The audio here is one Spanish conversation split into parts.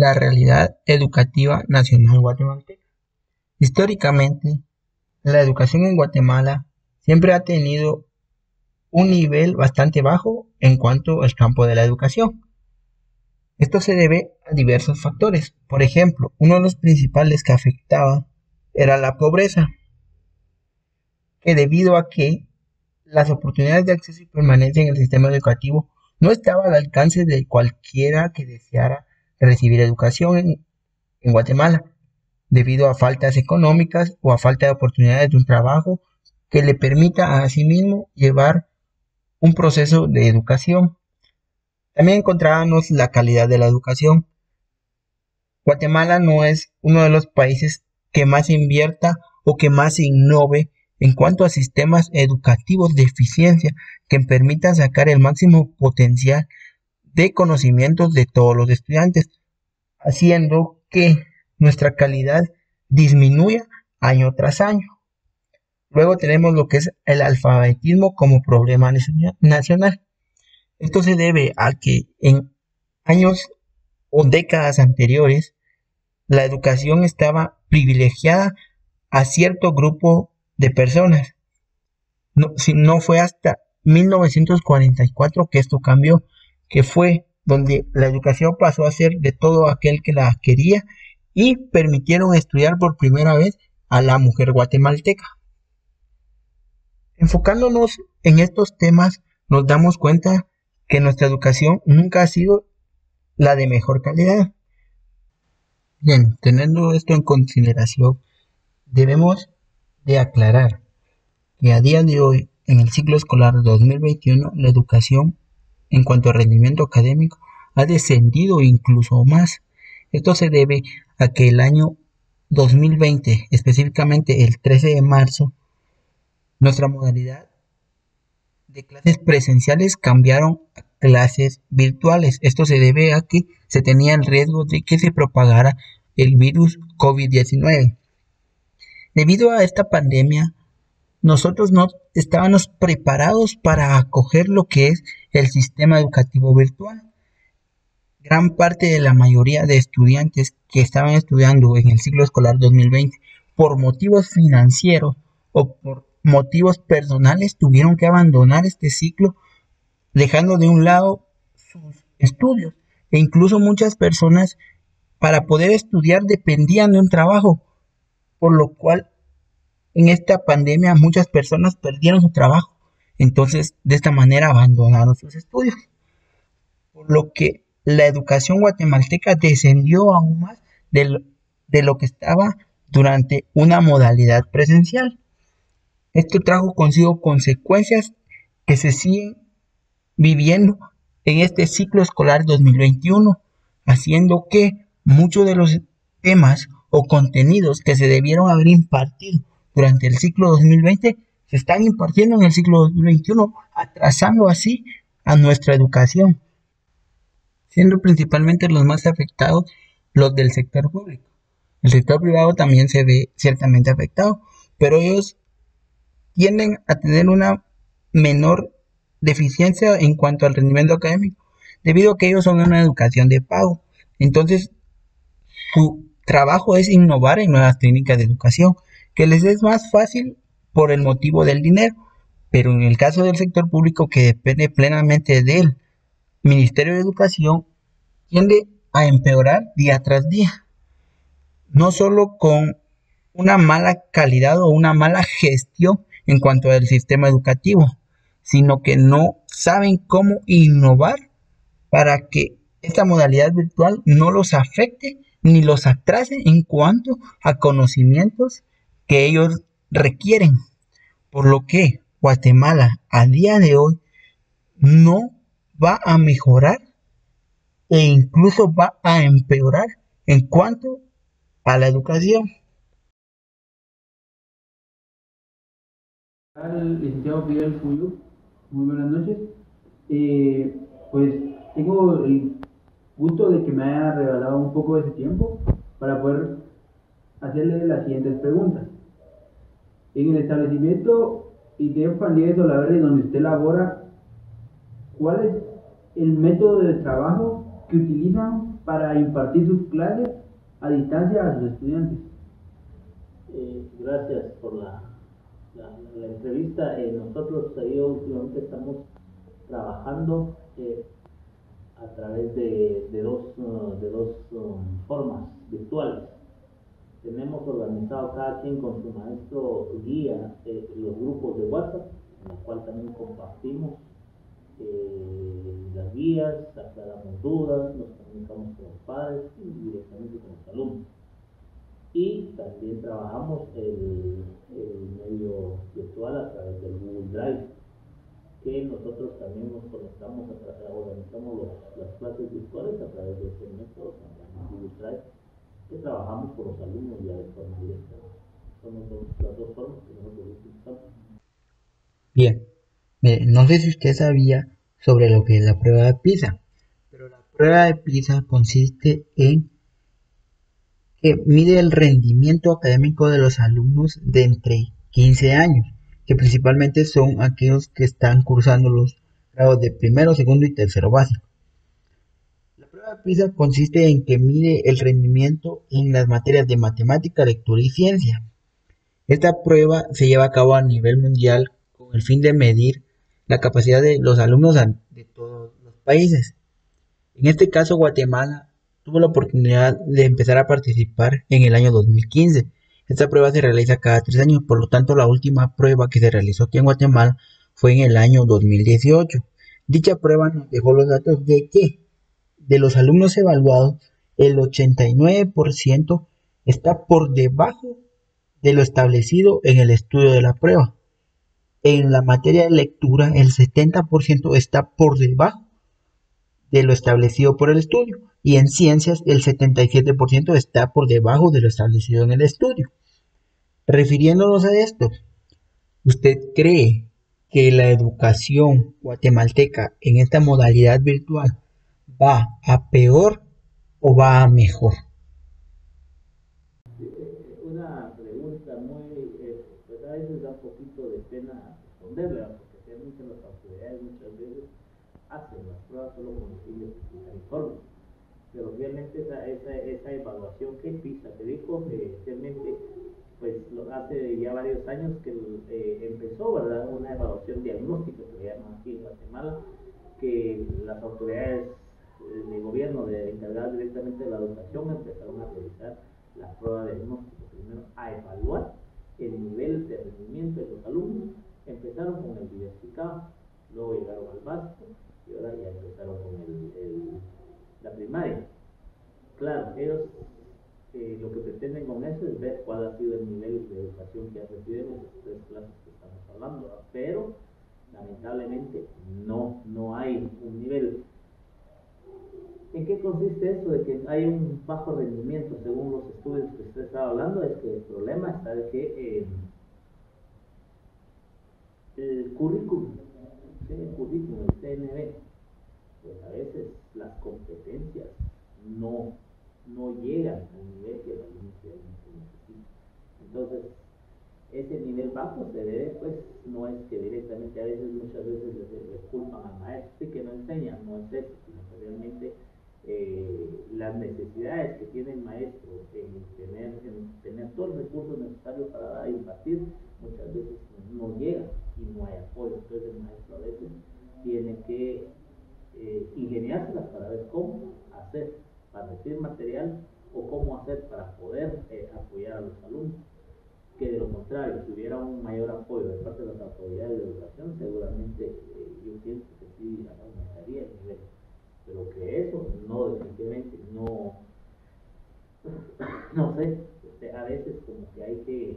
La realidad educativa nacional guatemalteca. Históricamente, la educación en Guatemala siempre ha tenido un nivel bastante bajo en cuanto al campo de la educación. Esto se debe a diversos factores. Por ejemplo, uno de los principales que afectaba era la pobreza, que debido a que las oportunidades de acceso y permanencia en el sistema educativo no estaba al alcance de cualquiera que deseara recibir educación en Guatemala, debido a faltas económicas o a falta de oportunidades de un trabajo que le permita a sí mismo llevar un proceso de educación. También encontrábamos la calidad de la educación. Guatemala no es uno de los países que más invierta o que más innove en cuanto a sistemas educativos de eficiencia que permitan sacar el máximo potencial de conocimientos de todos los estudiantes, haciendo que nuestra calidad disminuya año tras año. Luego tenemos lo que es el alfabetismo como problema nacional. Esto se debe a que en años o décadas anteriores la educación estaba privilegiada a cierto grupo de personas. No fue hasta 1944 que esto cambió, que fue donde la educación pasó a ser de todo aquel que la quería y permitieron estudiar por primera vez a la mujer guatemalteca. Enfocándonos en estos temas, nos damos cuenta que nuestra educación nunca ha sido la de mejor calidad. Bien, teniendo esto en consideración, debemos de aclarar que a día de hoy, en el ciclo escolar 2021, la educación en cuanto a rendimiento académico ha descendido incluso más. Esto se debe a que el año 2020, específicamente el 13 de marzo, nuestra modalidad de clases presenciales cambiaron a clases virtuales. Esto se debe a que se tenía el riesgo de que se propagara el virus COVID-19. Debido a esta pandemia, nosotros no estábamos preparados para acoger lo que es el sistema educativo virtual. Gran parte de la mayoría de estudiantes que estaban estudiando en el ciclo escolar 2020 por motivos financieros o por motivos personales tuvieron que abandonar este ciclo, dejando de un lado sus estudios. E incluso muchas personas para poder estudiar dependían de un trabajo, por lo cual en esta pandemia muchas personas perdieron su trabajo. Entonces, de esta manera abandonaron sus estudios. Por lo que la educación guatemalteca descendió aún más de lo que estaba durante una modalidad presencial. Esto trajo consigo consecuencias que se siguen viviendo en este ciclo escolar 2021, haciendo que muchos de los temas o contenidos que se debieron haber impartido durante el ciclo 2020 se están impartiendo en el ciclo 2021, atrasando así a nuestra educación, siendo principalmente los más afectados los del sector público. El sector privado también se ve ciertamente afectado, pero ellos tienden a tener una menor deficiencia en cuanto al rendimiento académico, debido a que ellos son una educación de pago. Entonces, su trabajo es innovar en nuevas técnicas de educación, que les es más fácil por el motivo del dinero, pero en el caso del sector público, que depende plenamente del Ministerio de Educación, tiende a empeorar día tras día, no solo con una mala calidad o una mala gestión en cuanto al sistema educativo, sino que no saben cómo innovar para que esta modalidad virtual no los afecte ni los atrase en cuanto a conocimientos que ellos requieren. Por lo que Guatemala a día de hoy no va a mejorar e incluso va a empeorar en cuanto a la educación. Al licenciado Fidel Fuyo, muy buenas noches. Pues tengo el gusto de que me haya regalado un poco de ese tiempo para poder hacerle las siguientes preguntas. En el establecimiento ITEF Juan Diego Solaverde, donde usted labora, ¿cuál es el método de trabajo que utilizan para impartir sus clases a distancia a sus estudiantes? Gracias por la entrevista. Nosotros ahí últimamente estamos trabajando a través de dos formas virtuales. Tenemos organizado cada quien con su maestro guía los grupos de WhatsApp, en los cuales también compartimos las guías, aclaramos dudas, nos comunicamos con los padres y directamente con los alumnos. Y también trabajamos el medio virtual a través del Google Drive, que nosotros también nos conectamos, organizamos las clases virtuales a través de ese método, Google Drive, que trabajamos con los alumnos ya de forma directa. Son las dos formas que nosotros utilizamos. Bien, no sé si usted sabía sobre lo que es la prueba de PISA, pero la prueba de PISA consiste en que mide el rendimiento académico de los alumnos de entre 15 años, que principalmente son aquellos que están cursando los grados de primero, segundo y tercero básico. La prueba de PISA consiste en que mide el rendimiento en las materias de matemática, lectura y ciencia. Esta prueba se lleva a cabo a nivel mundial con el fin de medir la capacidad de los alumnos de todos los países. En este caso, Guatemala tuvo la oportunidad de empezar a participar en el año 2015. Esta prueba se realiza cada 3 años, por lo tanto la última prueba que se realizó aquí en Guatemala fue en el año 2018. Dicha prueba nos dejó los datos de que de los alumnos evaluados, el 89% está por debajo de lo establecido en el estudio de la prueba. En la materia de lectura, el 70% está por debajo de lo establecido por el estudio, y en ciencias el 77% está por debajo de lo establecido en el estudio. Refiriéndonos a esto, ¿usted cree que la educación guatemalteca en esta modalidad virtual va a peor o va a mejor? Una pregunta muy, pues a veces da un poquito de pena responderla, porque realmente las autoridades muchas veces hacen las pruebas solo con el fin de publicar informes, pero realmente esa evaluación que PISA te dijo, realmente pues hace ya varios años que empezó, ¿verdad? Una evaluación diagnóstica que se llama aquí en Guatemala, que las autoridades de gobierno encargadas directamente de la educación empezaron a realizar la prueba de diagnóstico, primero a evaluar el nivel de rendimiento de los alumnos. Empezaron con el diversificado, luego llegaron al básico y ahora ya empezaron con la primaria. Claro, ellos lo que pretenden con eso es ver cuál ha sido el nivel de educación que ha recibido en las 3 clases que estamos hablando, ¿verdad? Pero lamentablemente no hay un nivel. ¿En qué consiste eso de que hay un bajo rendimiento según los estudios que usted estaba hablando? Es que el problema está de que el currículum, ¿sí? El currículum, el CNB, pues a veces las competencias no llegan al nivel que el alumno necesita. Entonces, ese nivel bajo se debe, pues, no es que directamente, a veces, muchas veces les culpan al maestro, sí que no enseña, no es eso, sino que realmente las necesidades que tiene el maestro en tener todos los recursos necesarios para dar e impartir, muchas veces no llega y no hay apoyo. Entonces el maestro a veces tiene que ingeniárselas para ver cómo hacer para recibir material o cómo hacer para poder apoyar a los alumnos. Que de lo contrario, si hubiera un mayor apoyo de parte de las autoridades de educación, seguramente yo pienso que sí aumentaría el nivel. Pero que eso no, definitivamente no sé, a veces como que hay que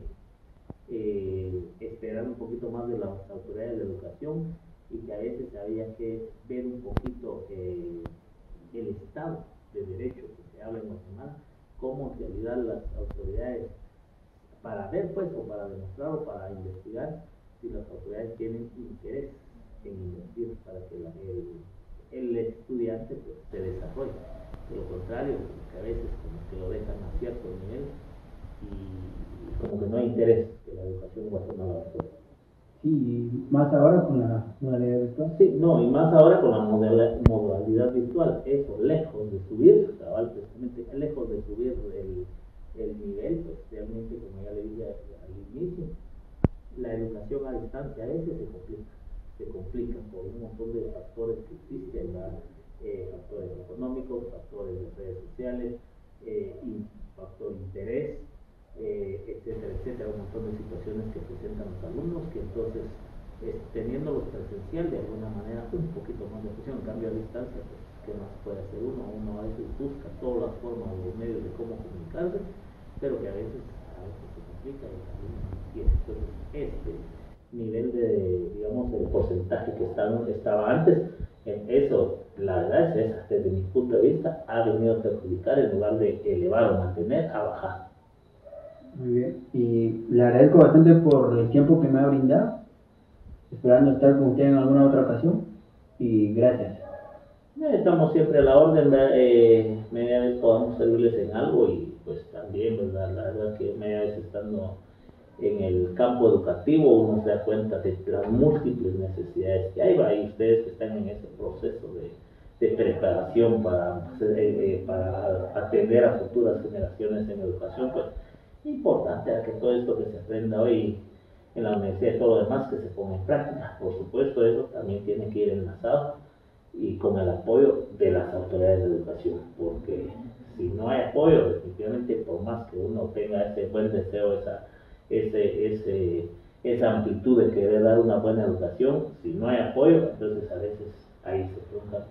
esperar un poquito más de las autoridades de educación, y que a veces había que ver un poquito el estado de derecho que se habla en Guatemala, cómo en realidad las autoridades, para ver pues, o para demostrar o para investigar si las autoridades tienen interés en invertir para que el estudiante pues, se desarrolle. De lo contrario, que a veces como que lo dejan a cierto nivel y como que no hay interés de la educación guatemalteca. Sí, más ahora con la modalidad virtual. Sí, no, y más ahora con la modalidad virtual, eso, lejos de subir, cabal, precisamente, lejos de subir el nivel, pues realmente, como ya le dije al inicio, la educación a distancia a veces se complica por un montón de factores que existen, factores económicos, factores de redes sociales, y factor interés, etcétera, etcétera, un montón de situaciones que presentan los alumnos que entonces, teniéndolo presencial de alguna manera un poquito más de presión, en cambio a distancia, pues, ¿qué más puede hacer uno? Uno a veces busca todas las formas o los medios de cómo comunicarse, pero que a veces se complica y también tiene. Entonces, este nivel de, digamos, el porcentaje que estaba antes, en eso, la verdad es esa, desde mi punto de vista, ha venido a perjudicar en lugar de elevar o mantener, a bajar. Muy bien, y le agradezco bastante por el tiempo que me ha brindado, esperando estar con usted en alguna otra ocasión, y gracias. Estamos siempre a la orden, media vez podamos servirles en algo y pues también, ¿verdad? La verdad que media vez estando en el campo educativo uno se da cuenta de las múltiples necesidades que hay, y ustedes que están en ese proceso de preparación para atender a futuras generaciones en educación, pues importante que todo esto que se aprenda hoy en la universidad y todo lo demás que se ponga en práctica. Por supuesto, eso también tiene que ir enlazado y con el apoyo de las autoridades de educación, porque si no hay apoyo, definitivamente, por más que uno tenga ese buen deseo, esa amplitud de querer dar una buena educación, si no hay apoyo, entonces a veces ahí se truncan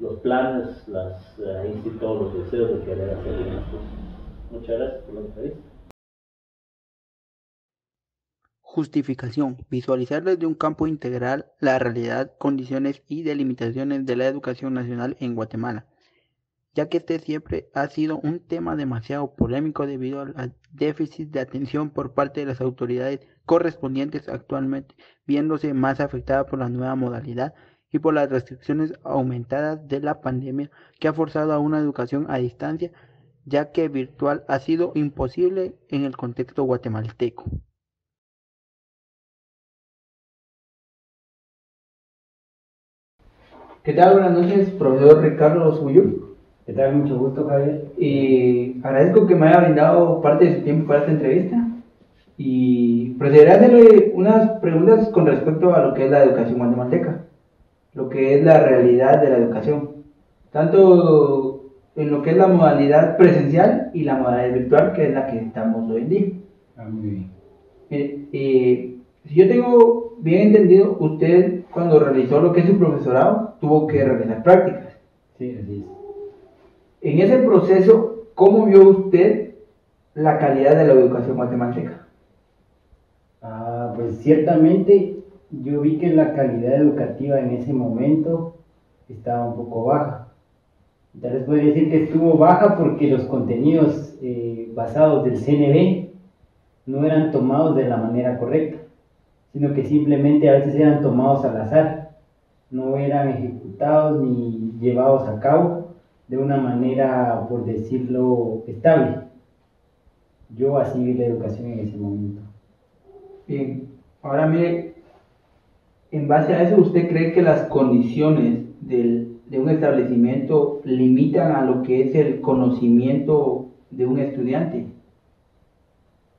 los planes, ahí sí todos los deseos de querer hacer bien las cosas. Muchas gracias por la entrevista. Justificación. Visualizar desde un campo integral la realidad, condiciones y delimitaciones de la educación nacional en Guatemala, ya que este siempre ha sido un tema demasiado polémico debido al déficit de atención por parte de las autoridades correspondientes, actualmente viéndose más afectada por la nueva modalidad y por las restricciones aumentadas de la pandemia, que ha forzado a una educación a distancia, ya que virtual ha sido imposible en el contexto guatemalteco. ¿Qué tal? Buenas noches, profesor Ricardo Suyuk. ¿Qué tal? Mucho gusto, Javier. Y agradezco que me haya brindado parte de su tiempo para esta entrevista. Y procederé a hacerle unas preguntas con respecto a lo que es la educación guatemalteca, lo que es la realidad de la educación, tanto en lo que es la modalidad presencial y la modalidad virtual, que es la que estamos hoy en día. Muy bien. Si yo tengo bien entendido, usted cuando realizó lo que es su profesorado, tuvo que realizar prácticas. Sí, así es. En ese proceso, ¿cómo vio usted la calidad de la educación guatemalteca? Pues ciertamente yo vi que la calidad educativa en ese momento estaba un poco baja. Tal vez podría decir que estuvo baja porque los contenidos basados del CNB no eran tomados de la manera correcta, sino que simplemente a veces eran tomados al azar, no eran ejecutados ni llevados a cabo de una manera, por decirlo, estable. Yo así vi la educación en ese momento. Bien, ahora mire, en base a eso, ¿usted cree que las condiciones de un establecimiento limitan a lo que es el conocimiento de un estudiante?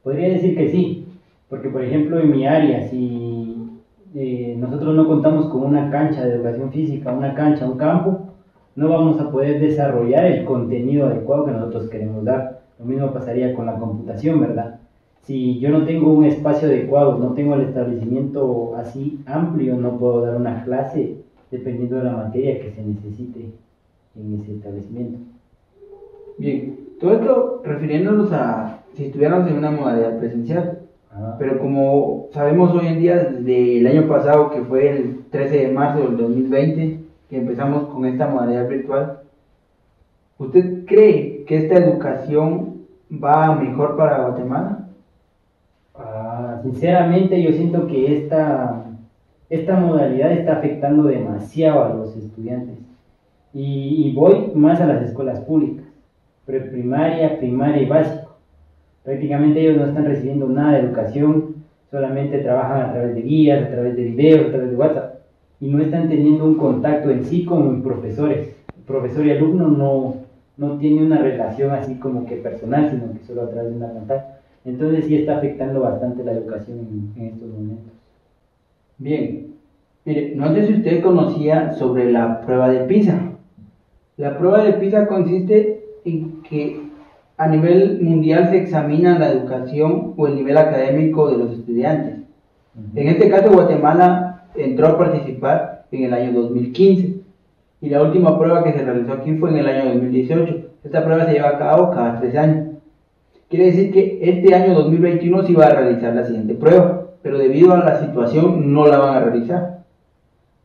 Podría decir que sí, porque por ejemplo en mi área, si nosotros no contamos con una cancha de educación física, una cancha, un campo, no vamos a poder desarrollar el contenido adecuado que nosotros queremos dar. Lo mismo pasaría con la computación, ¿verdad? Si yo no tengo un espacio adecuado, no tengo el establecimiento así amplio, no puedo dar una clase dependiendo de la materia que se necesite en ese establecimiento. Bien, todo esto refiriéndonos a si estuviéramos en una modalidad presencial. Pero como sabemos hoy en día, desde el año pasado, que fue el 13 de marzo del 2020, que empezamos con esta modalidad virtual, ¿usted cree que esta educación va mejor para Guatemala? Sinceramente yo siento que esta modalidad está afectando demasiado a los estudiantes y voy más a las escuelas públicas, preprimaria, primaria y básico. Prácticamente ellos no están recibiendo nada de educación, solamente trabajan a través de guías, a través de videos, a través de WhatsApp, y no están teniendo un contacto en sí con profesores. El profesor y alumno no tiene una relación así como que personal, sino que solo a través de una pantalla. Entonces sí está afectando bastante la educación en estos momentos. Bien, mire, no sé si usted conocía sobre la prueba de PISA. La prueba de PISA consiste en que a nivel mundial se examina la educación o el nivel académico de los estudiantes. En este caso, Guatemala entró a participar en el año 2015 y la última prueba que se realizó aquí fue en el año 2018. Esta prueba se lleva a cabo cada 3 años. Quiere decir que este año 2021 sí va a realizar la siguiente prueba, pero debido a la situación no la van a realizar.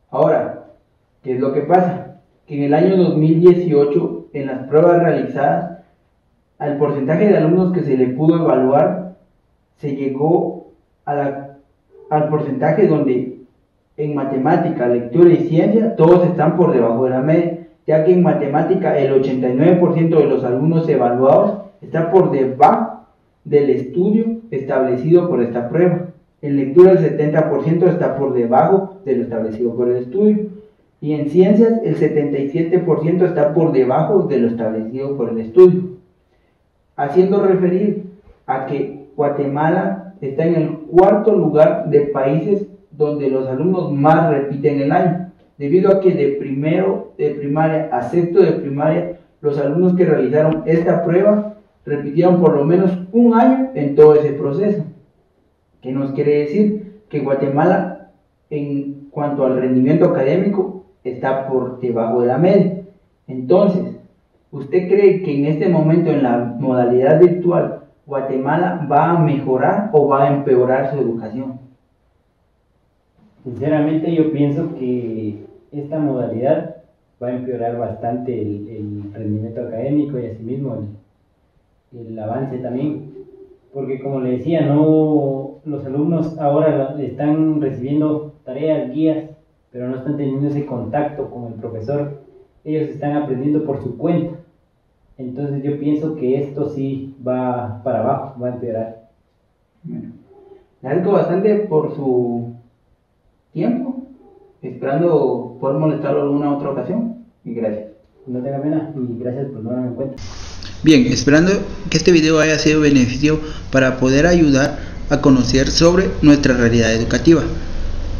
Ahora, ¿qué es lo que pasa? Que en el año 2018, en las pruebas realizadas, al porcentaje de alumnos que se le pudo evaluar, se llegó al porcentaje donde en matemática, lectura y ciencia todos están por debajo de la media, ya que en matemática el 89% de los alumnos evaluados está por debajo del estudio establecido por esta prueba. En lectura el 70% está por debajo de lo establecido por el estudio. Y en ciencias el 77% está por debajo de lo establecido por el estudio. Haciendo referir a que Guatemala está en el 4.º lugar de países donde los alumnos más repiten el año, debido a que de primero de primaria a sexto de primaria, los alumnos que realizaron esta prueba repitieron por lo menos un año en todo ese proceso. ¿Qué nos quiere decir? Que Guatemala, en cuanto al rendimiento académico, está por debajo de la media. Entonces, ¿usted cree que en este momento, en la modalidad virtual, Guatemala va a mejorar o va a empeorar su educación? Sinceramente yo pienso que esta modalidad va a empeorar bastante el rendimiento académico y asimismo el avance también, porque como le decía, los alumnos ahora están recibiendo tareas, guías, pero no están teniendo ese contacto con el profesor. Ellos están aprendiendo por su cuenta. Entonces yo pienso que esto sí va para abajo, va a empeorar. Bueno, le agradezco bastante por su tiempo, esperando poder molestarlo alguna otra ocasión, y gracias. No tenga pena y gracias por tomarme en cuenta. Bien, esperando que este video haya sido beneficio para poder ayudar a conocer sobre nuestra realidad educativa,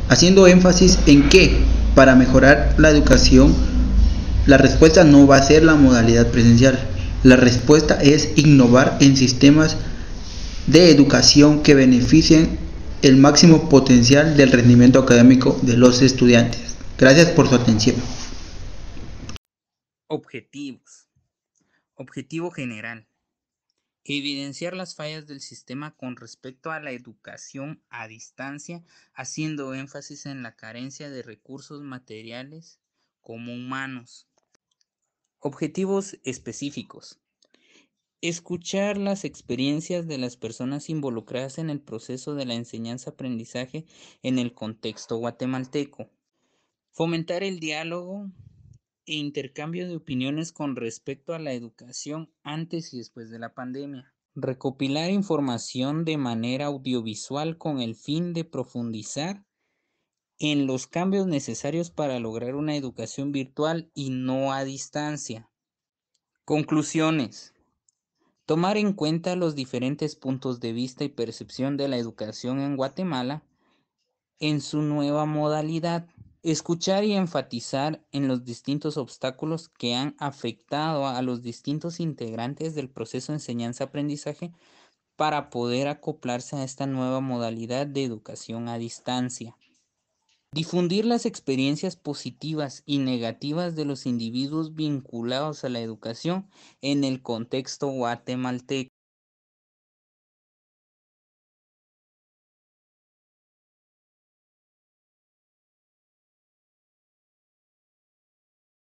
haciendo énfasis en que para mejorar la educación, la respuesta no va a ser la modalidad presencial. La respuesta es innovar en sistemas de educación que beneficien el máximo potencial del rendimiento académico de los estudiantes. Gracias por su atención. Objetivos. Objetivo general. Evidenciar las fallas del sistema con respecto a la educación a distancia, haciendo énfasis en la carencia de recursos materiales como humanos. Objetivos específicos. Escuchar las experiencias de las personas involucradas en el proceso de la enseñanza-aprendizaje en el contexto guatemalteco. Fomentar el diálogo e intercambio de opiniones con respecto a la educación antes y después de la pandemia. Recopilar información de manera audiovisual con el fin de profundizar en los cambios necesarios para lograr una educación virtual y no a distancia. Conclusiones. Tomar en cuenta los diferentes puntos de vista y percepción de la educación en Guatemala en su nueva modalidad. Escuchar y enfatizar en los distintos obstáculos que han afectado a los distintos integrantes del proceso de enseñanza-aprendizaje para poder acoplarse a esta nueva modalidad de educación a distancia. Difundir las experiencias positivas y negativas de los individuos vinculados a la educación en el contexto guatemalteco.